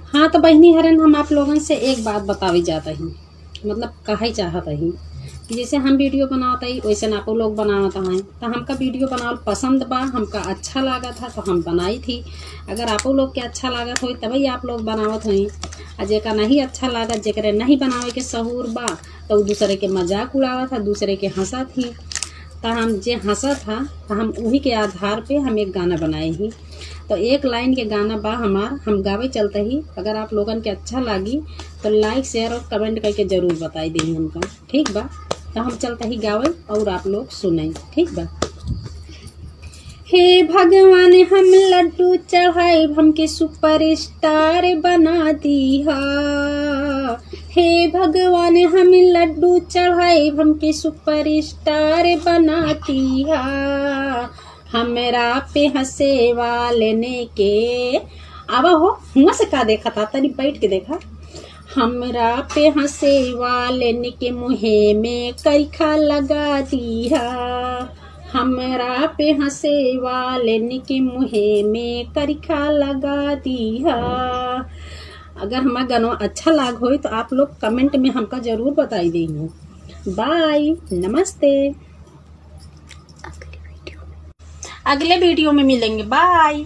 हाँ तो बहनी हरन, हम आप लोगन से एक बात बतावी जाता ही, मतलब कहा ही चाहता ही कि जैसे हम वीडियो बनाता ही वैसे आप लोग बनावत हैं। तो हमका वीडियो बनावल पसंद बा, हमका अच्छा लगा था तो हम बनाई थी। अगर आप लोग के अच्छा लागत हो तभी आप लोग बनावत हुई, और जेका नहीं अच्छा लागत, जेकरे नहीं बनावे के सहूर बा तो दूसरे के मजाक उड़ावत था, दूसरे के हंसत ही। तो हम जे हंसा था तो हम उन्हीं के आधार पे हम एक गाना बनाए ही। तो एक लाइन के गाना बा हमार, हम गावे चलते ही। अगर आप लोगन के अच्छा लगी तो लाइक शेयर और कमेंट करके ज़रूर बताई दी हमका, ठीक बा। तो हम चलते ही गावे और आप लोग सुने, ठीक बा। हे भगवान हम लड्डू चढ़ाए, हमके सुपरस्टार बना दिया। हे भगवान हम लड्डू चढ़ाए, हमके सुपरस्टार बना दिया। हमरा पे हंसे वाले ने के आवा हो हुआ से का देखा था, तनी बैठ के देखा। हमरा पे हंसे वाले ने के मुहे में कैखा लगा दिया। हमरा पे हंसे वाले के मुहे में करिखा लगा दिया। अगर हमारा गाना अच्छा लाग हो तो आप लोग कमेंट में हमका जरूर बताई देंगे। बाय, नमस्ते, अगले वीडियो में मिलेंगे। बाय।